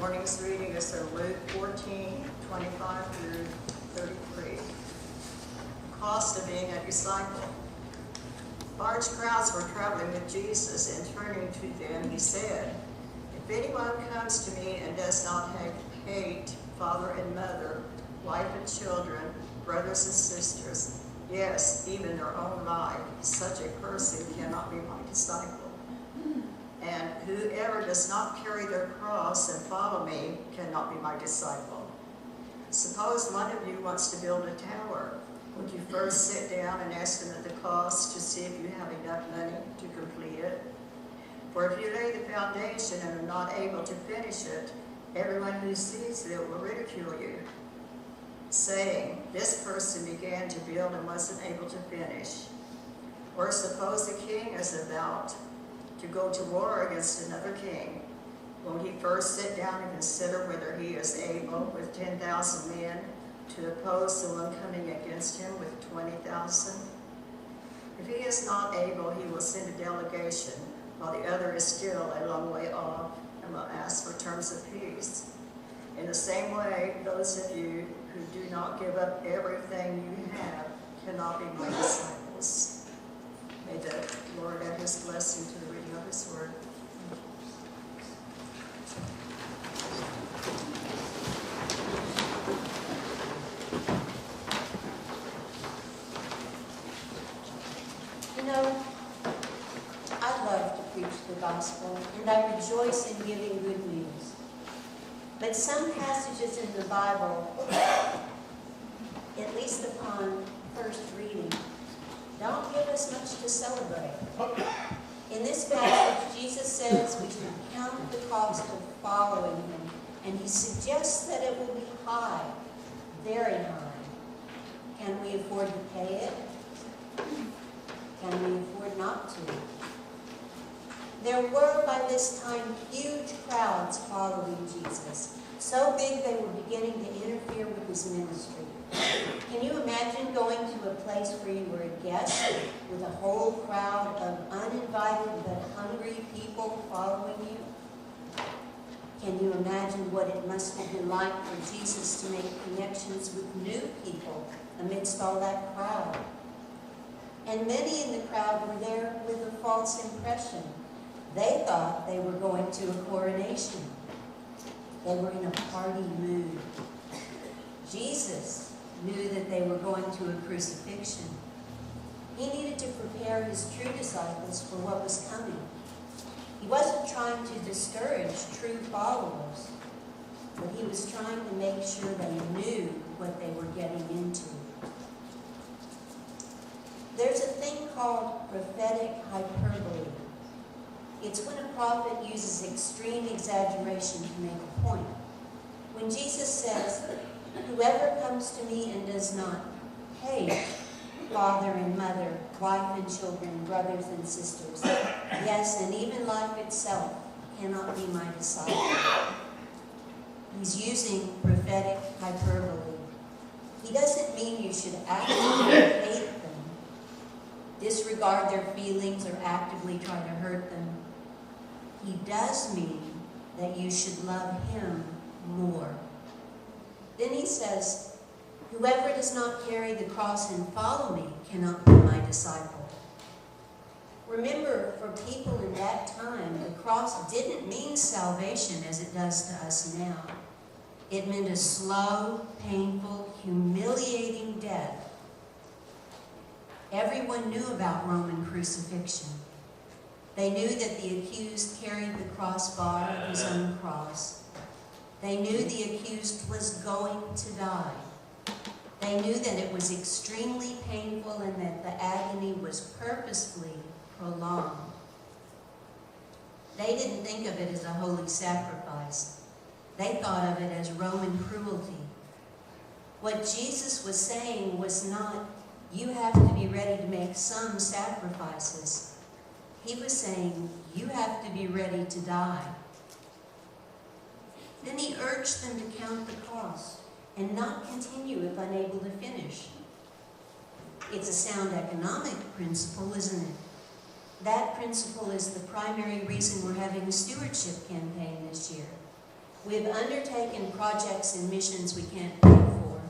morning's reading is in Luke 14:25 through 33. The cost of being a disciple. Large crowds were traveling with Jesus, and turning to them, he said, "If anyone comes to me and does not hate father and mother, wife and children, brothers and sisters, yes, even their own life, such a person cannot be my disciple. And whoever does not carry their cross and follow me cannot be my disciple. Suppose one of you wants to build a tower. Would you first sit down and estimate the cost to see if you have enough money to complete it? For if you lay the foundation and are not able to finish it, everyone who sees it will ridicule you, saying, 'This person began to build and wasn't able to finish.' Or suppose the king is about to go to war against another king. Won't he first sit down and consider whether he is able with 10,000 men to oppose the one coming against him with 20,000? If he is not able, he will send a delegation, while the other is still a long way off, and will ask for terms of peace. In the same way, those of you who do not give up everything you have cannot be my disciples." May the Lord add his blessing to the reading of his word. You know, I love to preach the gospel, and I rejoice in giving good news. But some passages in the Bible, at least upon first reading, don't give us much to celebrate. In this passage, Jesus says we should count the cost of following him, and he suggests that it will be high, very high. Can we afford to pay it? Can we afford not to? There were by this time huge crowds following Jesus, so big they were beginning to interfere with his ministry. Can you imagine going to a place where you were a guest with a whole crowd of uninvited but hungry people following you? Can you imagine what it must have been like for Jesus to make connections with new people amidst all that crowd? And many in the crowd were there with a false impression. They thought they were going to a coronation. They were in a party mood. Jesus knew that they were going to a crucifixion. He needed to prepare his true disciples for what was coming. He wasn't trying to discourage true followers, but he was trying to make sure they knew what they were getting into. There's a thing called prophetic hyperbole. It's when a prophet uses extreme exaggeration to make a point. When Jesus says, "Whoever comes to me and does not hate father and mother, wife and children, brothers and sisters, yes, and even life itself, cannot be my disciple." He's using prophetic hyperbole. He doesn't mean you should actively hate them, disregard their feelings, or actively try to hurt them. He does mean that you should love him more. Then he says, "Whoever does not carry the cross and follow me cannot be my disciple." Remember, for people in that time, the cross didn't mean salvation as it does to us now. It meant a slow, painful, humiliating death. Everyone knew about Roman crucifixion. They knew that the accused carried the crossbar of his own cross. They knew the accused was going to die. They knew that it was extremely painful and that the agony was purposefully prolonged. They didn't think of it as a holy sacrifice. They thought of it as Roman cruelty. What Jesus was saying was not, you have to be ready to make some sacrifices. He was saying, you have to be ready to die. Then he urged them to count the cost and not continue if unable to finish. It's a sound economic principle, isn't it? That principle is the primary reason we're having a stewardship campaign this year. We've undertaken projects and missions we can't pay for.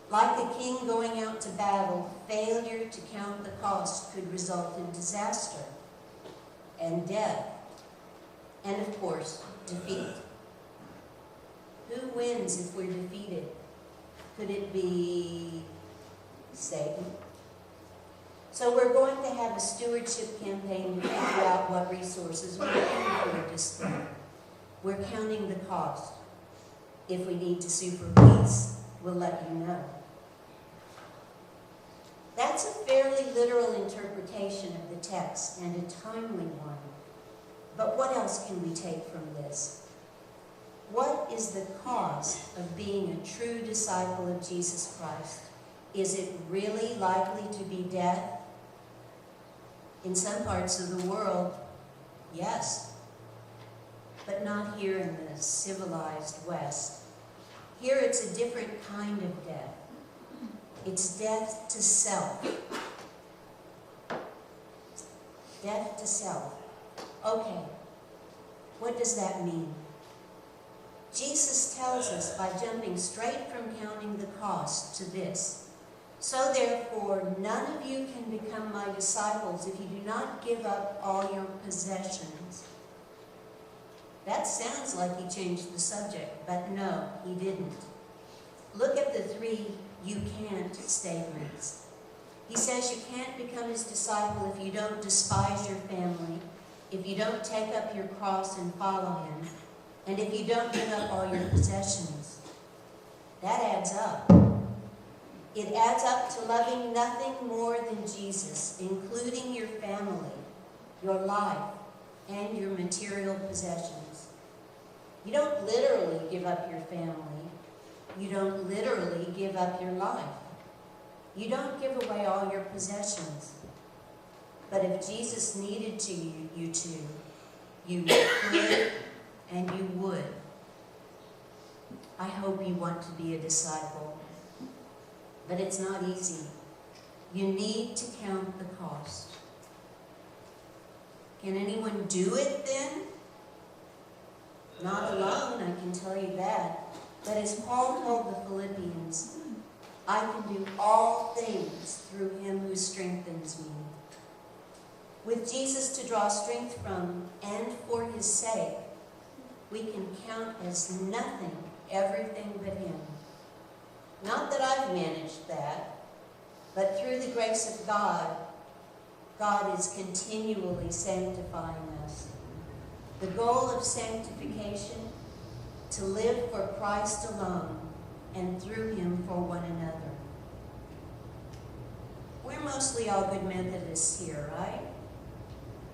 Like the king going out to battle, failure to count the cost could result in disaster and death, and of course, defeat. Who wins if we're defeated? Could it be Satan? So we're going to have a stewardship campaign to figure out what resources we can afford to spend. We're counting the cost. If we need to sue for peace, we'll let you know. That's a fairly literal interpretation of the text and a timely one. But what else can we take from this? What is the cost of being a true disciple of Jesus Christ? Is it really likely to be death? In some parts of the world, yes. But not here in the civilized West. Here it's a different kind of death. It's death to self. Death to self. Okay, what does that mean? Jesus tells us by jumping straight from counting the cost to this. So therefore, none of you can become my disciples if you do not give up all your possessions. That sounds like he changed the subject, but no, he didn't. Look at the 3 "you can't" statements. He says you can't become his disciple if you don't despise your family, if you don't take up your cross and follow him, and if you don't give up all your possessions. That adds up. It adds up to loving nothing more than Jesus, including your family, your life, and your material possessions. You don't literally give up your family. You don't literally give up your life. You don't give away all your possessions. But if Jesus needed you to, you could and you would. I hope you want to be a disciple. But it's not easy. You need to count the cost. Can anyone do it then? Not alone, I can tell you that. But as Paul told the Philippians, I can do all things through him who strengthens me. With Jesus to draw strength from and for his sake, we can count as nothing everything but him. Not that I've managed that, but through the grace of God, God is continually sanctifying us. The goal of sanctification, to live for Christ alone and through him for one another. We're mostly all good Methodists here, right?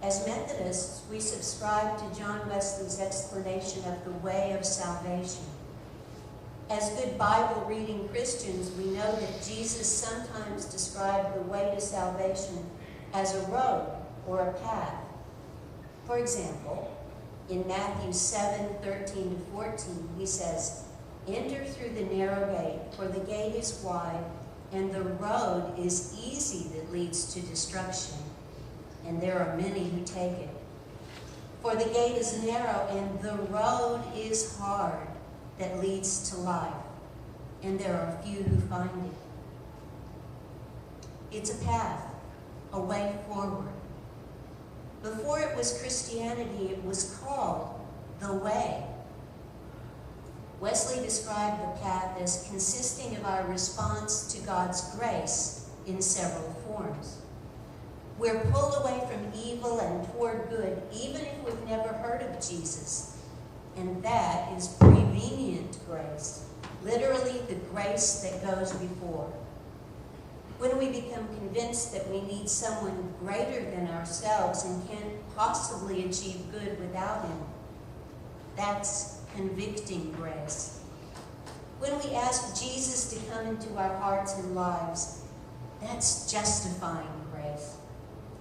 As Methodists, we subscribe to John Wesley's explanation of the way of salvation. As good Bible-reading Christians, we know that Jesus sometimes described the way to salvation as a road or a path. For example, in Matthew 7:13-14, he says, "Enter through the narrow gate, for the gate is wide, and the road is easy that leads to destruction, and there are many who take it. For the gate is narrow, and the road is hard that leads to life, and there are few who find it." It's a path, a way forward. Before it was Christianity, it was called the way. Wesley described the path as consisting of our response to God's grace in several forms. We're pulled away from evil and toward good, even if we've never heard of Jesus. And that is prevenient grace, literally the grace that goes before. When we become convinced that we need someone greater than ourselves and can't possibly achieve good without him, that's convicting grace. When we ask Jesus to come into our hearts and lives, that's justifying grace.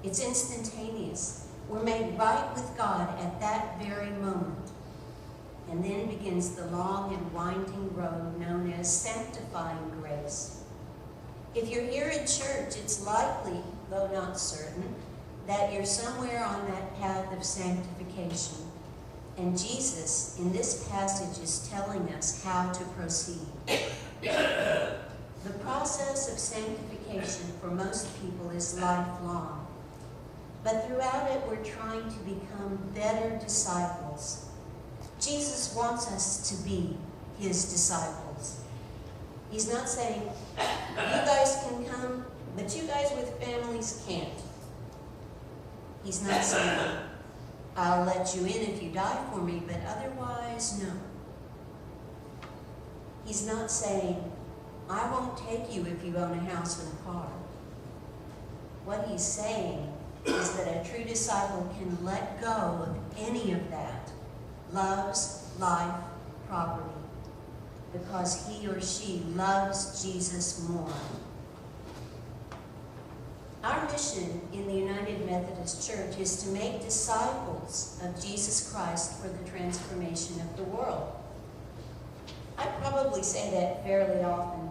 It's instantaneous. We're made right with God at that very moment. And then begins the long and winding road known as sanctifying grace. If you're here in church, it's likely, though not certain, that you're somewhere on that path of sanctification. And Jesus, in this passage, is telling us how to proceed. The process of sanctification for most people is lifelong. But throughout it, we're trying to become better disciples. Jesus wants us to be his disciples. He's not saying, you guys can come, but you guys with families can't. He's not saying, I'll let you in if you die for me, but otherwise, no. He's not saying, I won't take you if you own a house and a car. What he's saying is that a true disciple can let go of any of that, loves, life, property, because he or she loves Jesus more. Our mission in the United Methodist Church is to make disciples of Jesus Christ for the transformation of the world. I probably say that fairly often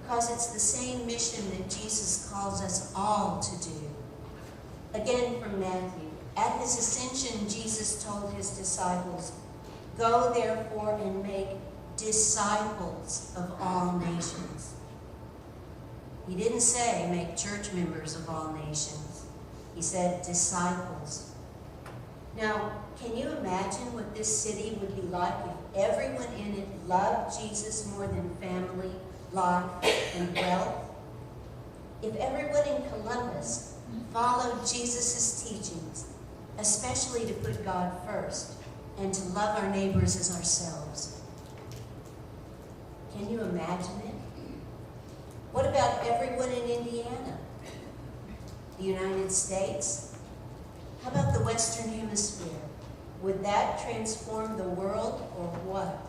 because it's the same mission that Jesus calls us all to do. Again from Matthew, at his ascension, Jesus told his disciples, "Go therefore and make disciples of all nations." He didn't say make church members of all nations. He said disciples. Now, can you imagine what this city would be like if everyone in it loved Jesus more than family, life, and wealth? If everyone in Columbus followed Jesus' teachings, especially to put God first and to love our neighbors as ourselves. Can you imagine it? What about everyone in Indiana? The United States? How about the Western Hemisphere? Would that transform the world or what?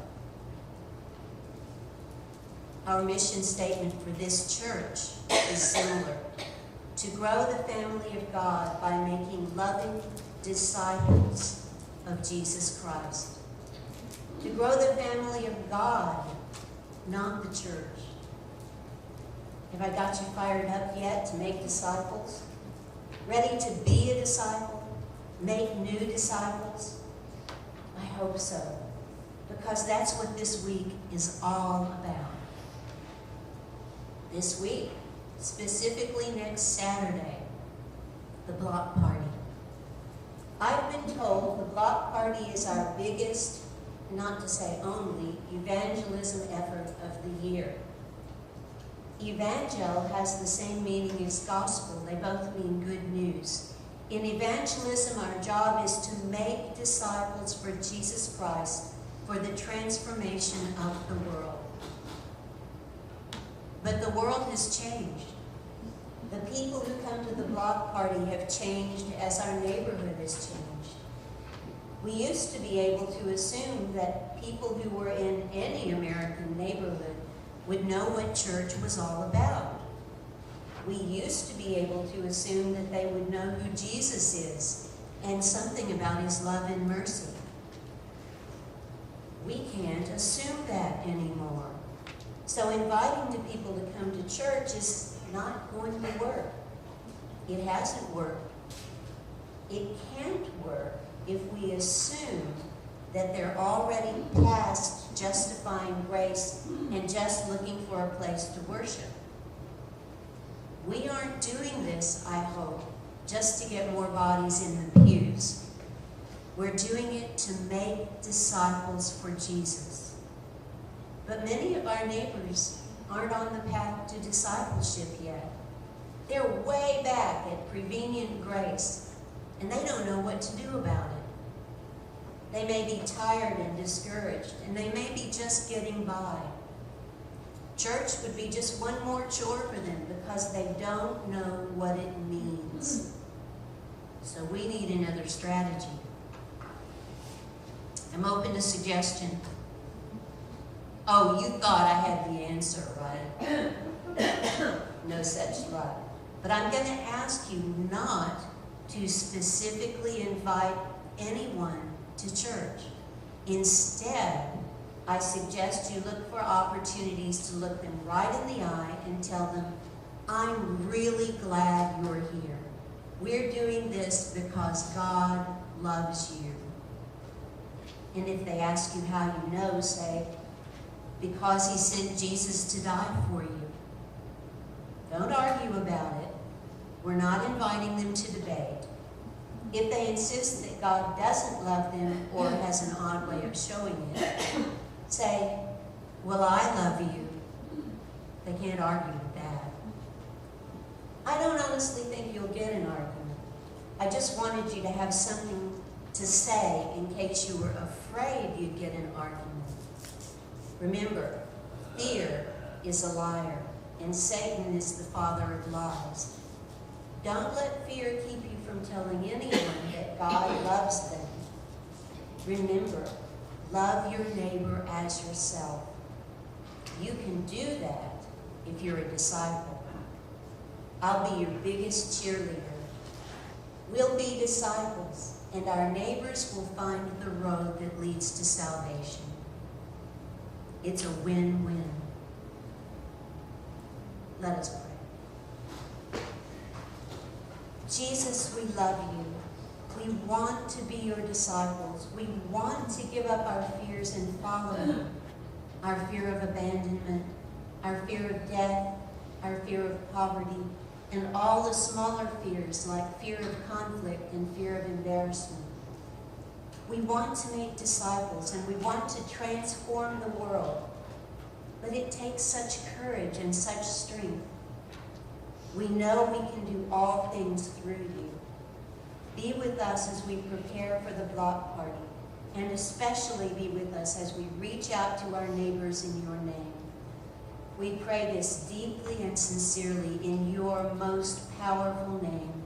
Our mission statement for this church is similar: to grow the family of God by making loving disciples of Jesus Christ. To grow the family of God, not the church. Have I got you fired up yet to make disciples? Ready to be a disciple? Make new disciples? I hope so, because that's what this week is all about. This week, specifically next Saturday, the block party. I've been told the block party is our biggest, not to say only, evangelism effort of the year. Evangel has the same meaning as gospel. They both mean good news. In evangelism, our job is to make disciples for Jesus Christ for the transformation of the world. But the world has changed. The people who come to the block party have changed as our neighborhood has changed. We used to be able to assume that people who were in any American neighborhood would know what church was all about. We used to be able to assume that they would know who Jesus is and something about his love and mercy. We can't assume that anymore. So inviting the people to come to church is not going to work. It hasn't worked. It can't work if we assume that they're already past justifying grace and just looking for a place to worship. We aren't doing this, I hope, just to get more bodies in the pews. We're doing it to make disciples for Jesus. But many of our neighbors aren't on the path to discipleship yet. They're way back at prevenient grace, and they don't know what to do about it. They may be tired and discouraged, and they may be just getting by. Church would be just one more chore for them because they don't know what it means. So we need another strategy. I'm open to suggestion. Oh, you thought I had the answer, right? No such luck. But I'm going to ask you not to specifically invite anyone to church. Instead, I suggest you look for opportunities to look them right in the eye and tell them, I'm really glad you're here. We're doing this because God loves you. And if they ask you how you know, say, because he sent Jesus to die for you. Don't argue about it. We're not inviting them to debate. If they insist that God doesn't love them or has an odd way of showing it, say, well, I love you. They can't argue with that. I don't honestly think you'll get an argument. I just wanted you to have something to say in case you were afraid you'd get an argument. Remember, fear is a liar, and Satan is the father of lies. Don't let fear keep you from telling anyone that God loves them. Remember, love your neighbor as yourself. You can do that if you're a disciple. I'll be your biggest cheerleader. We'll be disciples, and our neighbors will find the road that leads to salvation. It's a win-win. Let us pray. Jesus, we love you. We want to be your disciples. We want to give up our fears and follow you. Our fear of abandonment, our fear of death, our fear of poverty, and all the smaller fears like fear of conflict and fear of embarrassment. We want to make disciples and we want to transform the world, but it takes such courage and such strength. We know we can do all things through you. Be with us as we prepare for the block party, and especially be with us as we reach out to our neighbors in your name. We pray this deeply and sincerely in your most powerful name.